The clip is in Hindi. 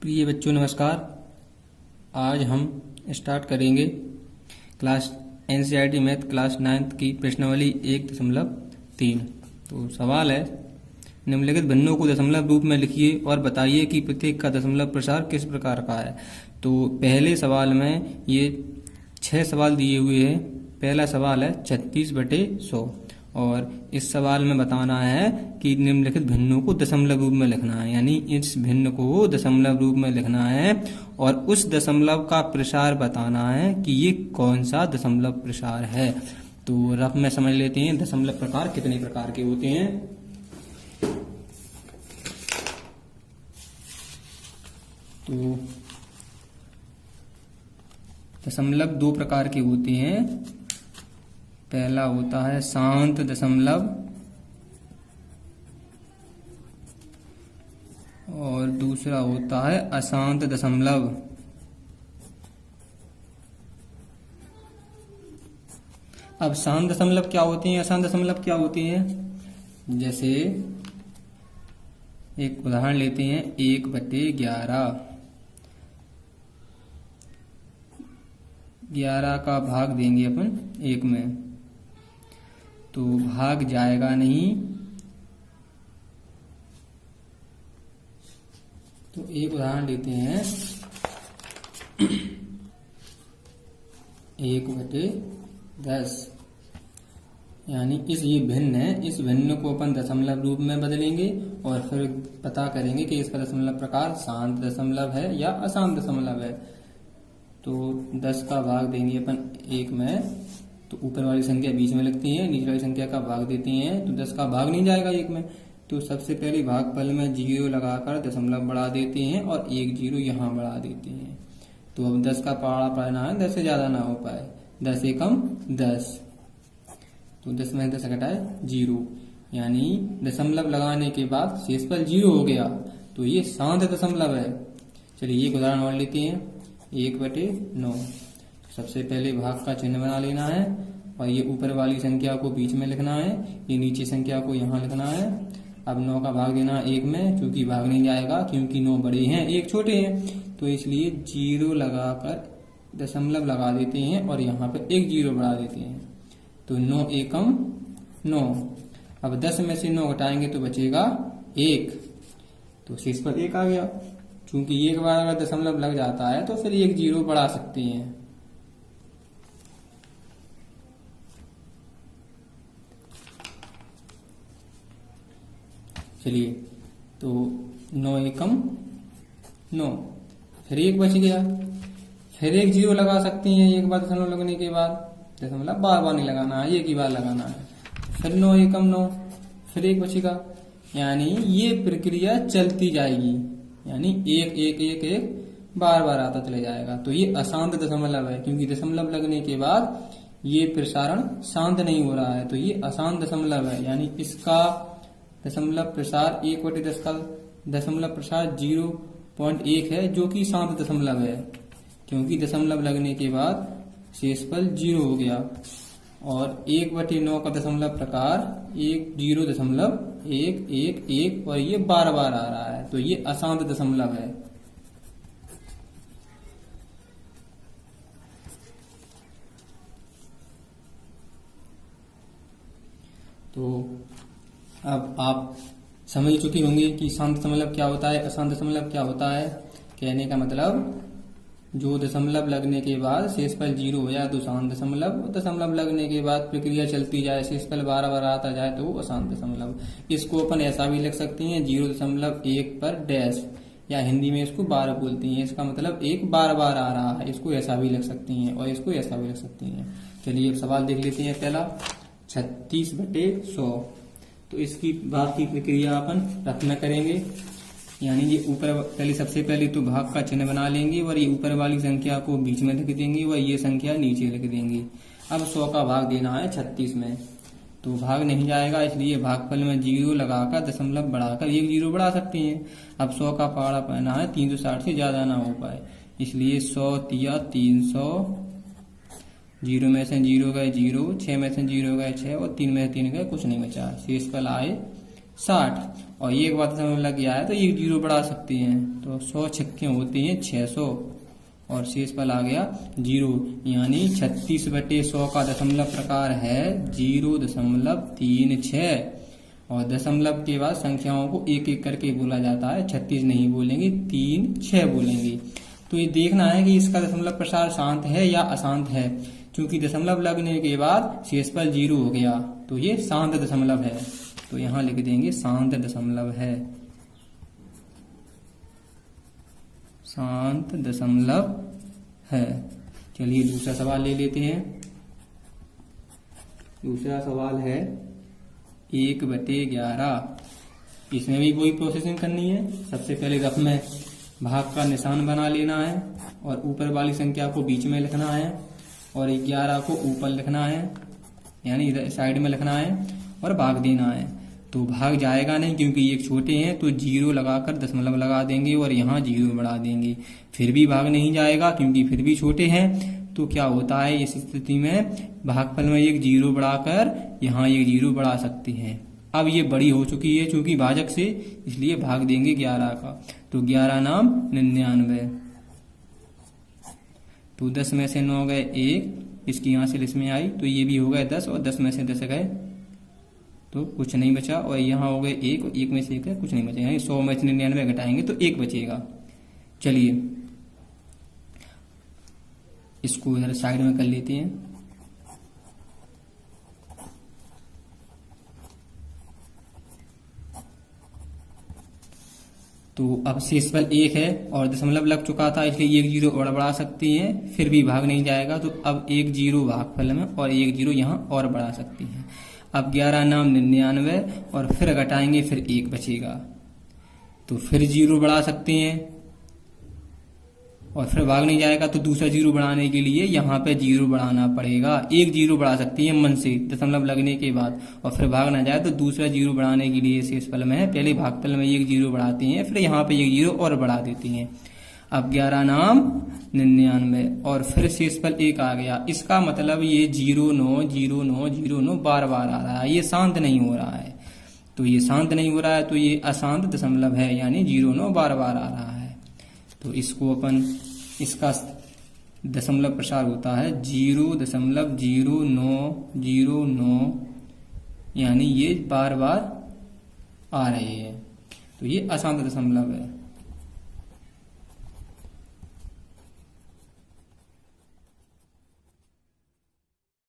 प्रिय बच्चों नमस्कार। आज हम स्टार्ट करेंगे class NCERT math class 9th की प्रश्नावली 1.3। तो सवाल है, निम्नलिखित भिन्नों को दशमलव रूप में लिखिए और बताइए कि प्रत्येक का दशमलव प्रसार किस प्रकार का है। तो पहले सवाल में ये 6 सवाल दिए हुए हैं। पहला सवाल है 36/100 और इस सवाल में बताना है कि निम्नलिखित भिन्नों को दशमलव रूप में लिखना है, यानी इस भिन्न को दशमलव रूप में लिखना है और उस दशमलव का प्रसार बताना है कि ये कौन सा दशमलव प्रसार है। तो रफ में समझ लेते हैं दशमलव प्रकार कितने प्रकार के होते हैं। तो दशमलव 2 प्रकार के होते हैं। पहला होता है शांत दशमलव और दूसरा होता है अशांत दशमलव। अब शांत दशमलव क्या होते हैं, अशांत दशमलव क्या होते हैं। जैसे एक उदाहरण लेते हैं 1/11। 11 का भाग देंगे अपन 1 में, तो भाग जाएगा नहीं। तो एक उदाहरण लेते हैं 1/10, यानी ये भिन्न है। इस भिन्न को अपन दशमलव रूप में बदलेंगे और फिर पता करेंगे कि इसका दशमलव प्रकार शांत दशमलव है या अशांत दशमलव है। तो 10 का भाग देंगे अपन 1 में, तो ऊपर वाली संख्या बीच में लगती है, नीचे वाली संख्या का भाग देती हैं। तो 10 का भाग नहीं जाएगा 1 में, तो सबसे पहले भागफल में 0 लगाकर दशमलव बढ़ा देते हैं और 1 0 यहाँ बढ़ा देते हैं। तो अब 10 का पहाड़ा पढ़ना है, 10 से ज्यादा ना हो पाए। 10 एकम 10, तो 10 में 10 घटाए 0, यानी दशमलव लगाने के बाद शेषफल 0 हो गया। तो ये शांत दशमलव है। चलिए एक उदाहरण और लेते हैं 1/9। सबसे पहले भाग का चिन्ह बना लेना है और ये ऊपर वाली संख्या को बीच में लिखना है, ये नीचे संख्या को यहाँ लिखना है। अब 9 का भाग देना है 1 में, क्योंकि भाग नहीं जाएगा, क्योंकि 9 बड़े हैं 1 छोटे हैं। तो इसलिए 0 लगाकर दशमलव लगा देते हैं और यहाँ पे 1 0 बढ़ा देते हैं। तो 9 एकम 9। अब 10 में से 9 घटाएंगे तो बचेगा 1, तो शेष पर 1 आ गया। चूंकि एक बार अगर दशमलव लग जाता है तो फिर 1 0 बढ़ा सकते हैं। चलिए, तो 9 एकम 9, फिर 1 बच गया, फिर 1 0 लगा सकती हैं एक बार दशमलव लगने के बाद। दशमलव बार बार नहीं लगाना है, एक ही बार लगाना है। फिर 9 एकम 9, फिर 1 बचेगा, यानी ये प्रक्रिया चलती जाएगी, यानी 1 1 1 1 बार बार आता चले जाएगा। तो ये अशांत दशमलव है, क्योंकि दशमलव लगने के बाद ये प्रसारण शांत नहीं हो रहा है, तो ये अशांत दशमलव है। यानी इसका दशमलव प्रसार 1/10 का दशमलव प्रसार 0.1 है, जो कि शांत दशमलव है, क्योंकि दशमलव लगने के बाद शेषफल 0 हो गया। और 1/9 का दशमलव प्रकार 0.111 और ये बार बार आ रहा है, तो ये अशांत दशमलव है। तो अब आप समझ चुके होंगे कि शांत दशमलव क्या होता है, अशांत दशमलव क्या होता है। कहने का मतलब, जो दशमलव लगने के बाद शेषफल 0 हो जाए तो शांत दशमलव, दशमलव लगने के बाद प्रक्रिया चलती जाए, शेषफल बार बार आता जाए तो वो अशांत दशमलव। इसको अपन ऐसा भी लिख सकते हैं 0.1 पर डैश, या हिंदी में इसको बार बोलते हैं। इसका मतलब 1 बार बार आ रहा है, इसको ऐसा भी लिख सकती हैं और इसको ऐसा भी लिख सकती हैं। चलिए अब सवाल देख लेते हैं। पहला 36/100। तो इसकी भाग की प्रक्रिया अपन रफ में करेंगे, यानी ये ऊपर पहले सबसे पहले तो भाग का चिन्ह बना लेंगे और ये ऊपर वाली संख्या को बीच में लिख देंगे और ये संख्या नीचे लिख देंगे। अब 100 का भाग देना है 36 में, तो भाग नहीं जाएगा, इसलिए भागफल में 0 लगाकर दशमलव बढ़ाकर 1 0 बढ़ा सकते हैं। अब 100 का पहाड़ा पहना है 360 से ज्यादा ना हो पाए, इसलिए 100 तिया 300, 0 में से 0 गए 0, 6 में से 0 गए 6 और 3 में से 3 गए कुछ नहीं बचा, शेषफल आए 60। और ये एक बार दशमलव लग गया है तो ये 0 बढ़ा सकते हैं। तो 100 छक्के होते हैं 600 और शेष फल आ गया 0, यानी 36/100 का दशमलव प्रकार है 0.36 और दशमलव के बाद संख्याओं को एक एक करके बोला जाता है, 36 नहीं बोलेंगे, 3 6 बोलेंगे। तो ये देखना है कि इसका दशमलव प्रसार शांत है या अशांत है। क्योंकि दशमलव लगने के बाद शेषफल 0 हो गया तो ये शांत दशमलव है। तो यहां लिख देंगे शांत दशमलव है, शांत दशमलव है। चलिए दूसरा सवाल ले लेते हैं। दूसरा सवाल है 1/11। इसमें भी कोई प्रोसेसिंग करनी है। सबसे पहले रफ में भाग का निशान बना लेना है और ऊपर वाली संख्या को बीच में लिखना है और 11 को ऊपर लिखना है, यानी साइड में लिखना है और भाग देना है। तो भाग जाएगा नहीं क्योंकि ये छोटे हैं, तो 0 लगाकर दशमलव लगा देंगे और यहाँ 0 बढ़ा देंगे। फिर भी भाग नहीं जाएगा क्योंकि फिर भी छोटे हैं। तो क्या होता है इस स्थिति में, भागफल में एक 0 बढ़ाकर यहाँ एक 0 बढ़ा सकते हैं। अब ये बड़ी हो चुकी है चूंकि भाजक से, इसलिए भाग देंगे 11 का। तो 11 नाम 99। तो 10 में से 9 गए 1, इसकी हासिल इसमें आई तो ये भी हो गए 10 और 10 में से 10 गए तो कुछ नहीं बचा और यहाँ हो गए 1 और 1 में से 1 है, कुछ नहीं बचा, यानी 100 में से 99 घटाएंगे तो 1 बचेगा। चलिए इसको इधर साइड में कर लेते हैं। तो अब शेषफल 1 है और दशमलव लग चुका था, इसलिए 1 0 और बढ़ा सकती हैं, फिर भी भाग नहीं जाएगा। तो अब 1 0 भागफल में और 1 0 यहाँ और बढ़ा सकती हैं। अब 11 नाम 99 और फिर घटाएंगे, फिर 1 बचेगा तो फिर 0 बढ़ा सकते हैं और फिर भाग नहीं जाएगा। तो दूसरा 0 बढ़ाने के लिए यहाँ पे 0 बढ़ाना पड़ेगा। 1 0 बढ़ा सकती है मन से दशमलव लगने के बाद और फिर भाग ना जाए तो दूसरा 0 बढ़ाने के लिए शेषफल में है, पहले भागफल में 1 0 बढ़ाते हैं, फिर यहाँ पे 1 0 और बढ़ा देते हैं। अब 11 नाम 99 और फिर शेषफल 1 आ गया। इसका मतलब ये 0 9 0 9 0 9 बार बार आ रहा है, ये शांत नहीं हो रहा है। तो ये शांत नहीं हो रहा है तो ये अशांत दशमलव है, यानी 0 9 बार बार आ रहा है। तो इसको अपन, इसका दशमलव प्रसार होता है 0.0909, यानी ये बार बार आ रहे हैं, तो ये अशांत दशमलव है।